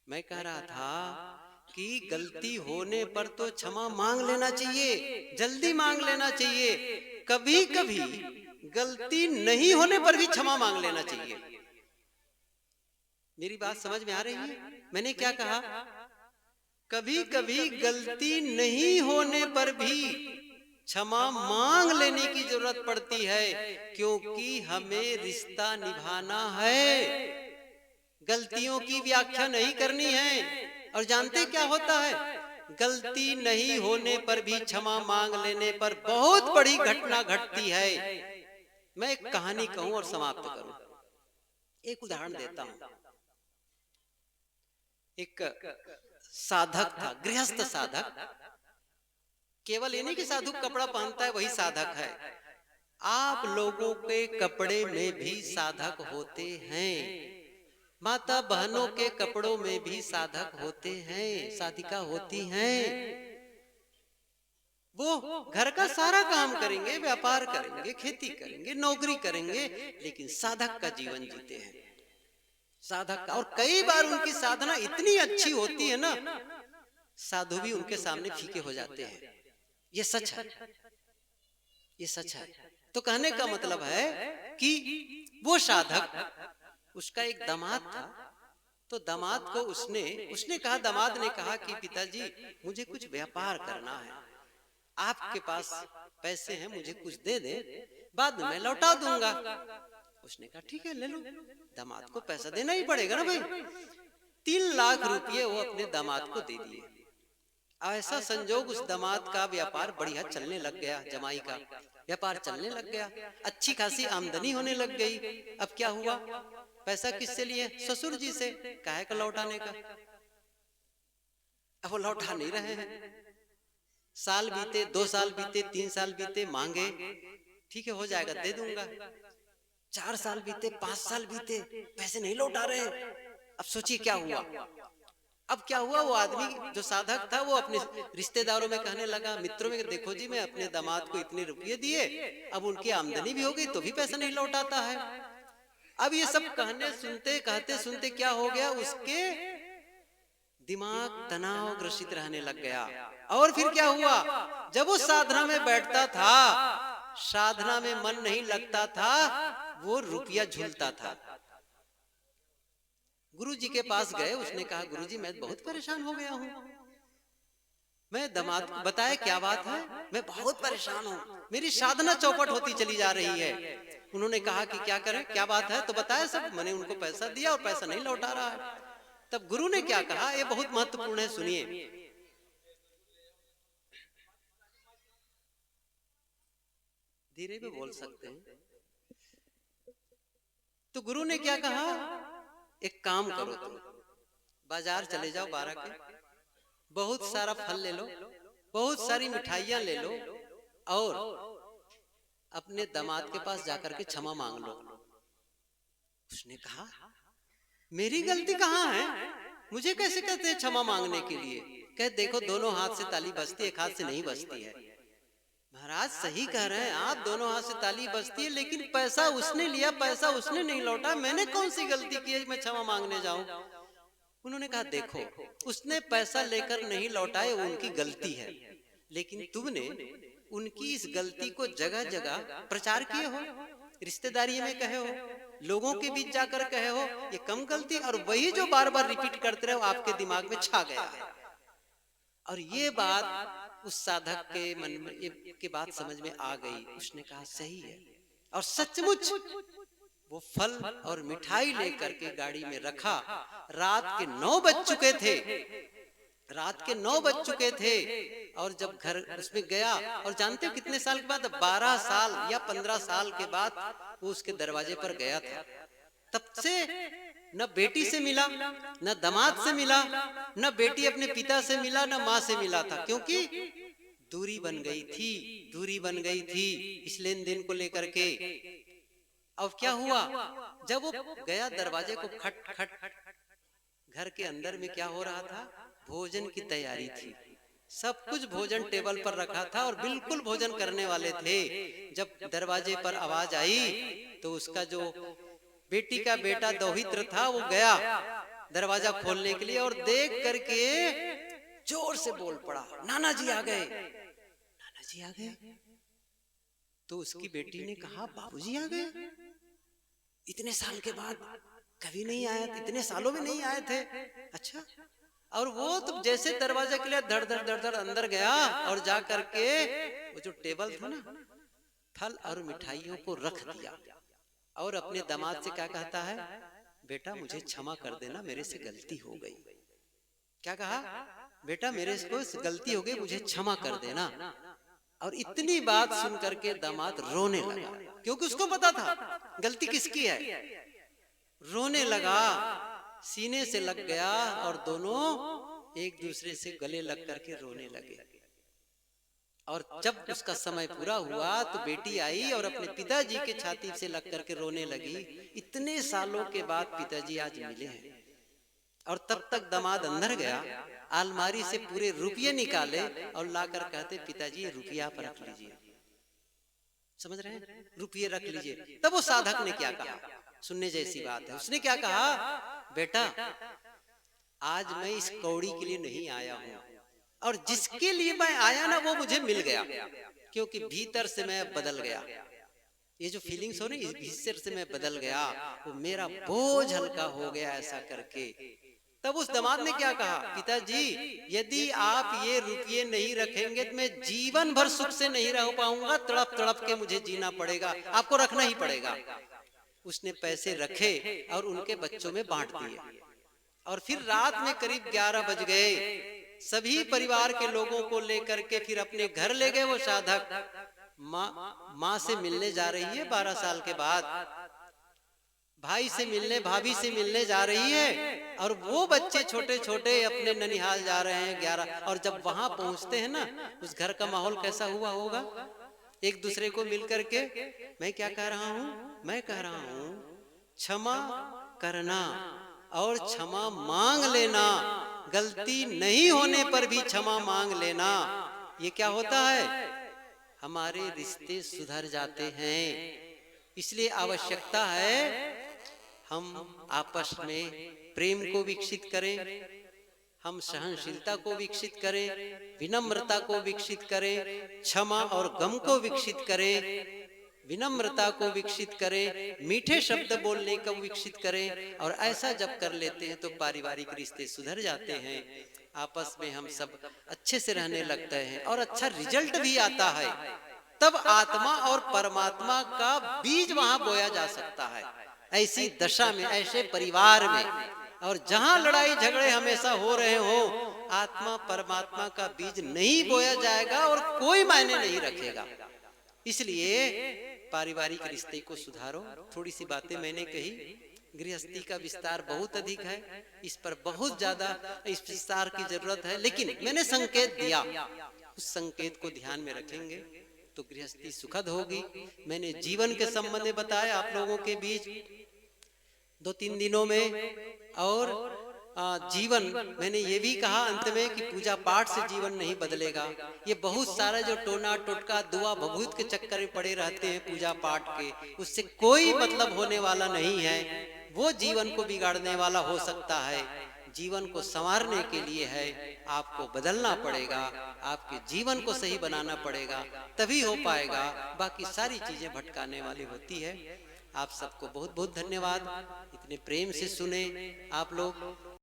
मैं कह रहा था कि गलती होने पर तो क्षमा मांग लेना चाहिए, जल्दी मांग लेना चाहिए। कभी कभी गलती नहीं होने पर भी क्षमा मांग लेना चाहिए। मेरी बात समझ में आ रही है? मैंने क्या कहा? कभी कभी गलती नहीं होने पर भी क्षमा मांग लेने की जरूरत पड़ती है, क्योंकि हमें रिश्ता निभाना है। गलतियों की व्याख्या नहीं करनी है। और जानते क्या होता है? गलती नहीं होने पर भी क्षमा मांग लेने पर बहुत बड़ी घटना घटती है। मैं एक कहानी कहूं और समाप्त करूं। एक उदाहरण देता हूं। एक साधक था, गृहस्थ साधक। केवल ये नहीं कि साधु कपड़ा पहनता है वही साधक है। आप लोगों के कपड़े में भी साधक होते हैं, माता बहनों के कपड़ों में भी साधक होते हैं, साधिका होती हैं। वो घर का सारा काम करेंगे, व्यापार करेंगे, खेती करेंगे, नौकरी करेंगे, लेकिन साधक का जीवन जीते हैं। साधक का, और कई बार उनकी साधना इतनी अच्छी होती है ना, साधु भी उनके सामने फीके हो जाते हैं। ये सच है, ये सच है। तो कहने का मतलब है कि वो साधक, उसका एक दामाद था। तो दामाद को उसने कहा, दामाद ने कहा कि पिताजी मुझे कुछ व्यापार करना है, आपके पास पैसे हैं, मुझे कुछ दे दे, बाद में मैं लौटा दूंगा। उसने कहा ठीक है ले लो। दामाद को पैसा देना ही पड़ेगा ना भाई। 3 लाख रुपये वो अपने दामाद को दे दिए। ऐसा संजोग उस दामाद का व्यापार बढ़िया चलने लग गया, जमाई का व्यापार चलने लग गया, अच्छी खासी आमदनी होने लग गई। अब क्या हुआ? पैसा किससे लिए? ससुर जी से। काहे का लौटाने का? अब वो लौटा नहीं रहे हैं। साल बीते, 2 साल बीते, 3 साल बीते, मांगे, ठीक है हो जाएगा दे दूंगा। 4 साल बीते, 5 साल बीते, पैसे नहीं लौटा रहे। अब सोचिए क्या हुआ। अब क्या हुआ, वो आदमी जो साधक था वो अपने रिश्तेदारों में कहने लगा, मित्रों में, देखो जी मैं अपने दामाद को इतने रुपये दिए, अब उनकी आमदनी भी हो गई तो भी पैसा नहीं लौटाता है। अब ये सब कहने सुनते, कहते सुनते क्या हो गया, उसके दिमाग तनाव ग्रसित रहने लग गया। और फिर क्या हुआ, जब वो साधना में बैठता था, साधना में मन नहीं लगता था, वो रुपया झूलता था। गुरु जी के पास गए, उसने कहा गुरु जी मैं बहुत परेशान हो गया हूँ। मैं दामाद बताया क्या बात है? मैं बहुत परेशान हूँ, मेरी साधना चौपट होती चली जा रही है। उन्होंने कहा कि क्या करें, क्या बात है? तो बताया सब। मैंने उनको पैसा दिया और पैसा नहीं लौटा रहा है। तब गुरु ने क्या कहा, ये बहुत महत्वपूर्ण है, सुनिए। धीरे भी बोल सकते हैं। तो गुरु ने क्या कहा, एक काम करो, तुम बाजार चले जाओ 12 के, बहुत सारा फल ले लो, बहुत सारी मिठाइयां ले लो, और अपने दामाद के पास जाकर के क्षमा मांग लो। उसने कहा मेरी गलती कहाँ है? मुझे कैसे कहते हैं क्षमा मांगने के लिए? कह देखो दोनों हाथ से ताली बजती है, एक हाथ से नहीं बजती है। महाराज सही कह रहे हैं आप, दोनों हाथ से ताली बजती है, लेकिन पैसा उसने लिया, पैसा उसने नहीं लौटा, मैंने कौन सी गलती की है मैं क्षमा मांगने जाऊं? उन्होंने कहा देखो, उसने पैसा लेकर नहीं लौटाए वो उनकी गलती है, लेकिन तुमने उनकी इस गलती को जगह जगह प्रचार किए हो, रिश्तेदारी में कहे हो, लोगों के बीच जाकर कहे हो, ये कम गलती, और वही जो बार बार रिपीट करते रहे आपके दिमाग में छा गया है। और ये बात उस साधक के मन में के बात समझ में आ गई। उसने कहा सही है, और सचमुच वो फल और मिठाई लेकर के गाड़ी में रखा। रात के 9 बज चुके थे, रात के 9 बज चुके थे, और जब घर उसमें गया, और जानते हो कितने साल के बाद? 12 साल या 15 साल के बाद वो उसके दरवाजे पर गया था। तब से न बेटी से मिला, न दामाद से मिला, न बेटी अपने पिता से मिला, न माँ से मिला था, क्योंकि दूरी बन गई थी, दूरी बन गई थी इस लेन देन को लेकर के। अब क्या हुआ, जब वो गया दरवाजे को खट खट, घर के अंदर में क्या हो रहा था? भोजन की तैयारी थी, सब कुछ भोजन टेबल पर रखा था और बिल्कुल भोजन करने वाले थे। जब दरवाजे पर आवाज आई तो उसका जो बेटी का बेटा दौहित्र था वो गया, दरवाजा खोलने के लिए और देख करके जोर से बोल पड़ा, नाना जी आ गए, नाना जी आ गए। तो उसकी बेटी ने कहा, बाबूजी आ गए? इतने साल के बाद कभी नहीं आया, इतने सालों में नहीं आए थे। अच्छा। और वो तो जैसे दरवाजा के लिए धड़ धड़ धड़ धड़ अंदर गया और जा करके वो जो टेबल था ना, फल और मिठाइयों को रख दिया और अपने दामाद से क्या कहता है, बेटा मुझे क्षमा कर देना, मेरे से गलती हो गई। क्या कहा? बेटा मेरे से गलती हो गई, मुझे क्षमा कर देना। और इतनी बात सुन करके दामाद रोने लगा, क्योंकि उसको पता था गलती किसकी है। रोने लगा, सीने से लग गया और दोनों एक दूसरे से गले लग करके रोने लगे। और जब उसका समय पूरा हुआ तो बेटी आई और अपने पिताजी के छाती से लग करके रोने लगी। इतने सालों के बाद पिताजी आज मिले हैं। और तब तक दामाद अंदर गया, अलमारी से पूरे रुपये निकाले और लाकर कहते, पिताजी ये रुपया आप रख लीजिए। समझ रहे हैं? रुपये रख लीजिए। तब वो साधक ने क्या कहा, सुनने जैसी बात है। उसने क्या कहा, बेटा आज मैं इस कौड़ी के लिए नहीं आया हूं, और जिसके लिए मैं आया ना वो मुझे मिल गया, क्योंकि भीतर से मैं बदल गया। ये जो फीलिंग्स हो ना, इस भीतर से मैं बदल गया, वो मेरा बोझ हल्का हो गया ऐसा करके। तब उस दामाद ने क्या कहा, पिताजी यदि आप ये रुपये नहीं रखेंगे तो मैं जीवन भर सुख से नहीं रह पाऊंगा, तड़प तड़प के मुझे जीना पड़ेगा, आपको रखना ही पड़ेगा। उसने पैसे रखे और उनके बच्चों में बांट दिए। और फिर रात में करीब 11 बज गए, सभी परिवार के लोगों को लेकर के फिर अपने घर ले गए। वो साधक माँ से मिलने जा रही है 12 साल के बाद, भाई से मिलने, भाभी से मिलने जा रही है, और वो बच्चे छोटे छोटे अपने ननिहाल जा रहे हैं 11। और जब वहां पहुंचते हैं ना, उस घर का माहौल कैसा हुआ होगा, एक दूसरे को मिलकर के, मैं क्या कह रहा हूं, मैं कह रहा हूं क्षमा करना और क्षमा मांग लेना, गलती नहीं होने पर भी क्षमा मांग लेना। ये क्या होता है, हमारे रिश्ते सुधर जाते हैं। इसलिए आवश्यकता है हम आपस में प्रेम को विकसित करें, हम सहनशीलता को विकसित करें, विनम्रता को विकसित करें, क्षमा और गम को विकसित करें, विनम्रता को विकसित करें, मीठे शब्द बोलने को विकसित करें। और ऐसा जब कर लेते हैं तो पारिवारिक रिश्ते सुधर जाते हैं, आपस में हम सब अच्छे से रहने लगते हैं और अच्छा रिजल्ट भी आता है। तब आत्मा और परमात्मा का बीज वहां बोया जा सकता है। ऐसी दशा में, ऐसे परिवार में, और जहां लड़ाई झगड़े हमेशा हो रहे हो, आत्मा परमात्मा का बीज नहीं बोया जाएगा और कोई मायने नहीं रखेगा। इसलिए पारिवारिक रिश्ते को सुधारो। थोड़ी सी बातें मैंने कही, गृहस्थी का विस्तार बहुत अधिक है, इस पर बहुत ज्यादा इस विस्तार की जरूरत है, लेकिन मैंने संकेत दिया, उस संकेत को ध्यान में रखेंगे तो गृहस्थी सुखद होगी। मैंने जीवन के संबंध में बताया आप लोगों के बीच 2-3 दिनों में। और जीवन, मैंने ये भी कहा अंत में कि पूजा पाठ से जीवन नहीं बदलेगा। ये बहुत सारा जो टोना टोटका दुआ भभूत के चक्कर में पड़े रहते हैं पूजा पाठ के, उससे कोई मतलब होने वाला नहीं है। वो जीवन को बिगाड़ने वाला हो सकता है। जीवन को संवारने के लिए है, आपको बदलना पड़ेगा, आपके जीवन को सही बनाना पड़ेगा, तभी हो पाएगा। बाकी सारी चीजें भटकाने वाली होती है। आप सबको बहुत बहुत धन्यवाद, इतने प्रेम से सुने आप लोग।